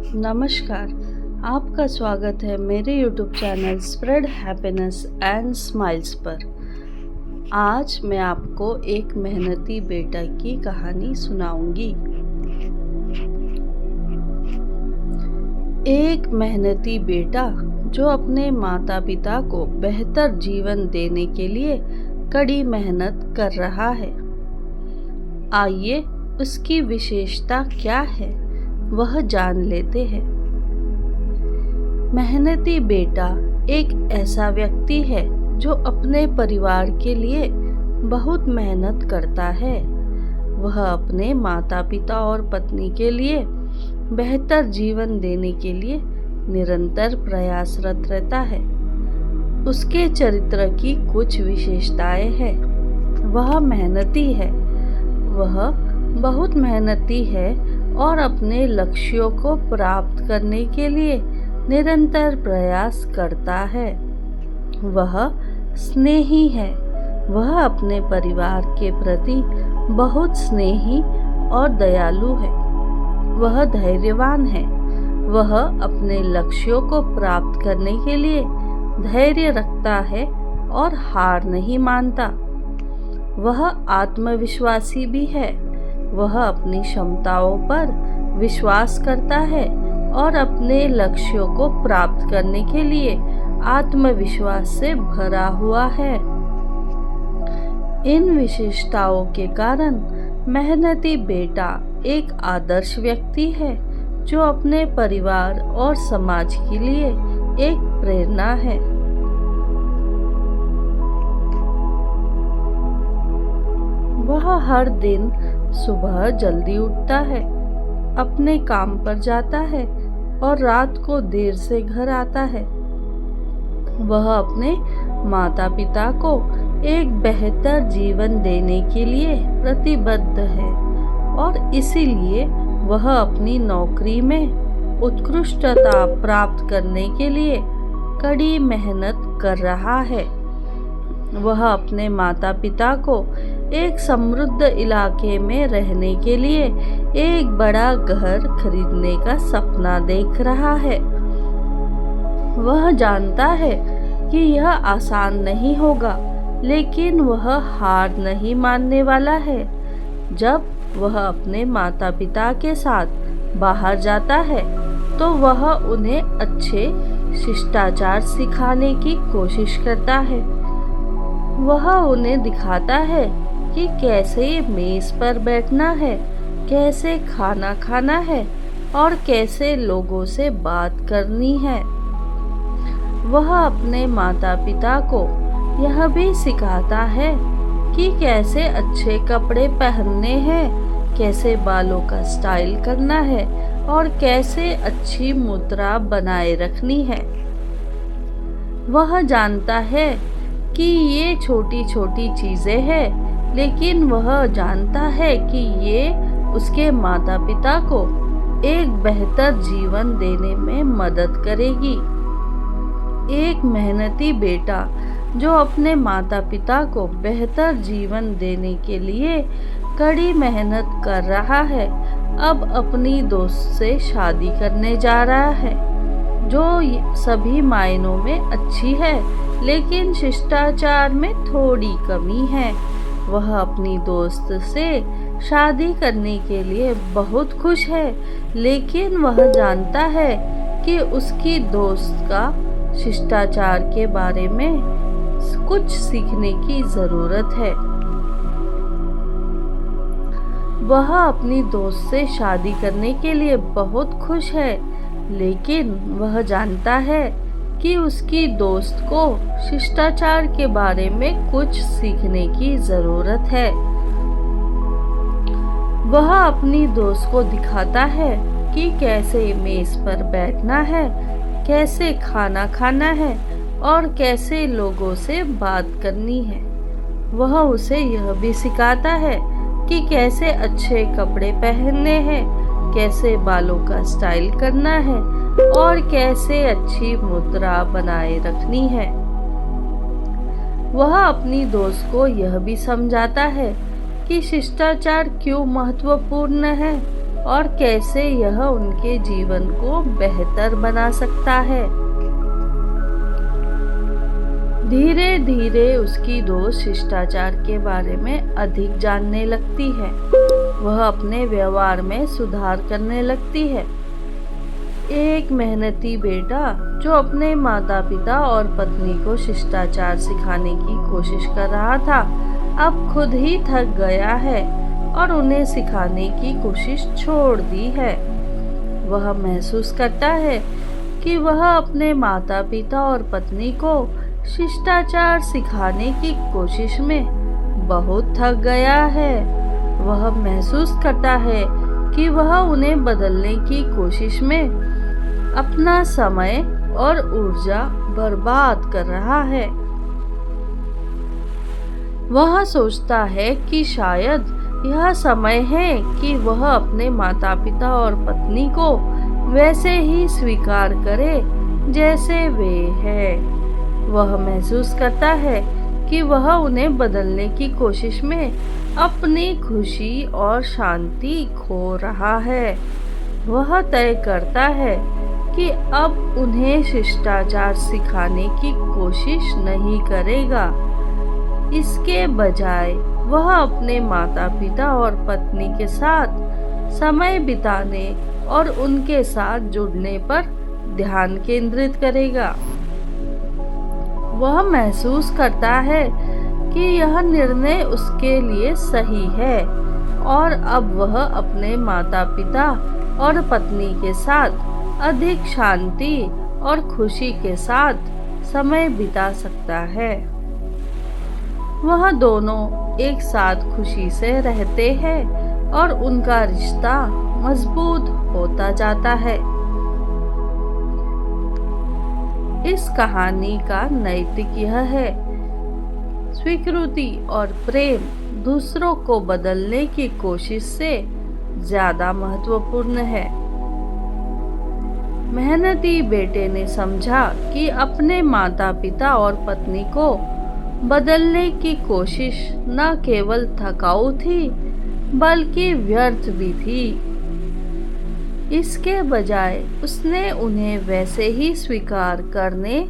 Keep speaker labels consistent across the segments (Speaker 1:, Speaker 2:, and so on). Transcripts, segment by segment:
Speaker 1: नमस्कार, आपका स्वागत है मेरे YouTube channel spread happiness and smiles पर। आज मैं आपको एक मेहनती बेटा की कहानी सुनाऊंगी। एक मेहनती बेटा जो अपने माता पिता को बेहतर जीवन देने के लिए कड़ी मेहनत कर रहा है। आइए उसकी विशेषता क्या है वह जान लेते हैं। मेहनती बेटा एक ऐसा व्यक्ति है जो अपने परिवार के लिए बहुत मेहनत करता है। वह अपने माता पिता और पत्नी के लिए बेहतर जीवन देने के लिए निरंतर प्रयासरत रहता है। उसके चरित्र की कुछ विशेषताएं हैं। वह मेहनती है। वह बहुत मेहनती है और अपने लक्ष्यों को प्राप्त करने के लिए निरंतर प्रयास करता है। वह स्नेही है। वह अपने परिवार के प्रति बहुत स्नेही और दयालु है। वह धैर्यवान है। वह अपने लक्ष्यों को प्राप्त करने के लिए धैर्य रखता है और हार नहीं मानता। वह आत्मविश्वासी भी है। वह अपनी क्षमताओं पर विश्वास करता है और अपने लक्ष्यों को प्राप्त करने के लिए आत्मविश्वास से भरा हुआ है। इन विशेषताओं के कारण मेहनती बेटा एक आदर्श व्यक्ति है जो अपने परिवार और समाज के लिए एक प्रेरणा है। वह हर दिन सुबह जल्दी उठता है, अपने काम पर जाता है और रात को देर से घर आता है। वह अपने माता पिता को एक बेहतर जीवन देने के लिए प्रतिबद्ध है और इसीलिए वह अपनी नौकरी में उत्कृष्टता प्राप्त करने के लिए कड़ी मेहनत कर रहा है। वह अपने माता पिता को एक समृद्ध इलाके में रहने के लिए एक बड़ा घर खरीदने का सपना देख रहा है। वह जानता है कि यह आसान नहीं होगा, लेकिन वह हार नहीं मानने वाला है। जब वह अपने माता पिता के साथ बाहर जाता है तो वह उन्हें अच्छे शिष्टाचार सिखाने की कोशिश करता है। वह उन्हें दिखाता है कि कैसे मेज पर बैठना है, कैसे खाना खाना है और कैसे लोगों से बात करनी है। वह अपने माता पिता को यह भी सिखाता है कि कैसे अच्छे कपड़े पहनने हैं, कैसे बालों का स्टाइल करना है और कैसे अच्छी मुद्रा बनाए रखनी है। वह जानता है कि ये छोटी छोटी चीजें हैं, लेकिन वह जानता है कि ये उसके माता पिता को एक बेहतर जीवन देने में मदद करेगी। एक मेहनती बेटा जो अपने माता पिता को बेहतर जीवन देने के लिए कड़ी मेहनत कर रहा है, अब अपनी दोस्त से शादी करने जा रहा है, जो सभी मायनों में अच्छी है लेकिन शिष्टाचार में थोड़ी कमी है। वह अपनी दोस्त से शादी करने के लिए बहुत खुश है, लेकिन वह जानता है कि उसकी दोस्त का शिष्टाचार के बारे में कुछ सीखने की जरूरत है। वह अपनी दोस्त से शादी करने के लिए बहुत खुश है, लेकिन वह जानता है कि उसकी दोस्त को शिष्टाचार के बारे में कुछ सीखने की जरूरत है। वह अपनी दोस्त को दिखाता है कि कैसे मेज पर बैठना है, कैसे खाना खाना है और कैसे लोगों से बात करनी है। वह उसे यह भी सिखाता है कि कैसे अच्छे कपड़े पहनने हैं, कैसे बालों का स्टाइल करना है और कैसे अच्छी मुद्रा बनाए रखनी है। वह अपनी दोस्त को यह भी समझाता है कि शिष्टाचार क्यों महत्वपूर्ण है और कैसे यह उनके जीवन को बेहतर बना सकता है। धीरे धीरे उसकी दोस्त शिष्टाचार के बारे में अधिक जानने लगती है। वह अपने व्यवहार में सुधार करने लगती है। एक मेहनती बेटा जो अपने माता पिता और पत्नी को शिष्टाचार सिखाने की कोशिश कर रहा था, अब खुद ही थक गया है और उन्हें सिखाने की कोशिश छोड़ दी है। वह महसूस करता है कि वह अपने माता पिता और पत्नी को शिष्टाचार सिखाने की कोशिश में बहुत थक गया है। वह महसूस करता है कि वह उन्हें बदलने की कोशिश में अपना समय और ऊर्जा बर्बाद कर रहा है। वह सोचता है कि शायद यह समय है कि वह अपने माता पिता और पत्नी को वैसे ही स्वीकार करे जैसे वे हैं। वह महसूस करता है कि वह उन्हें बदलने की कोशिश में अपनी खुशी और शांति खो रहा है। वह तय करता है कि अब उन्हें शिष्टाचार सिखाने की कोशिश नहीं करेगा। इसके बजाय वह अपने माता पिता और पत्नी के साथ समय बिताने और उनके साथ जुड़ने पर ध्यान केंद्रित करेगा। वह महसूस करता है कि यह निर्णय उसके लिए सही है और अब वह अपने माता पिता और पत्नी के साथ अधिक शांति और खुशी के साथ समय बिता सकता है। वह दोनों एक साथ खुशी से रहते हैं और उनका रिश्ता मजबूत होता जाता है। इस कहानी का नैतिक यह है, स्वीकृति और प्रेम दूसरों को बदलने की कोशिश से ज्यादा महत्वपूर्ण है। मेहनती बेटे ने समझा कि अपने माता पिता और पत्नी को बदलने की कोशिश न केवल थकाऊ थी बल्कि व्यर्थ भी थी। इसके बजाय उसने उन्हें वैसे ही स्वीकार करने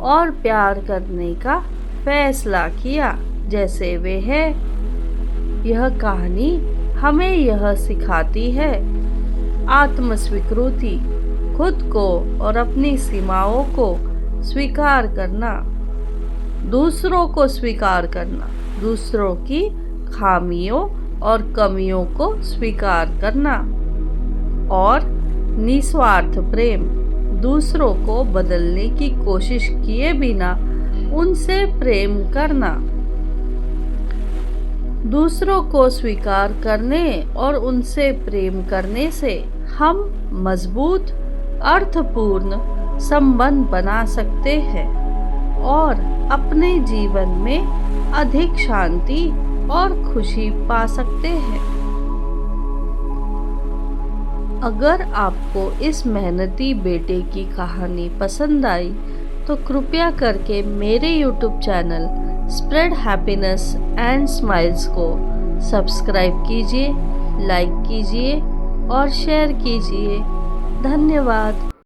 Speaker 1: और प्यार करने का फैसला किया जैसे वे हैं। यह कहानी हमें यह सिखाती है, आत्मस्वीकृति, खुद को और अपनी सीमाओं को स्वीकार करना, दूसरों को स्वीकार करना, दूसरों की खामियों और कमियों को स्वीकार करना और निस्वार्थ प्रेम, दूसरों को बदलने की कोशिश किए बिना उनसे प्रेम करना। दूसरों को स्वीकार करने और उनसे प्रेम करने से हम मजबूत, अर्थपूर्ण संबंध बना सकते हैं और अपने जीवन में अधिक शांति और खुशी पा सकते हैं। अगर आपको इस मेहनती बेटे की कहानी पसंद आई तो कृपया करके मेरे YouTube channel spread happiness and smiles को सब्सक्राइब कीजिए, लाइक कीजिए और शेयर कीजिए। धन्यवाद।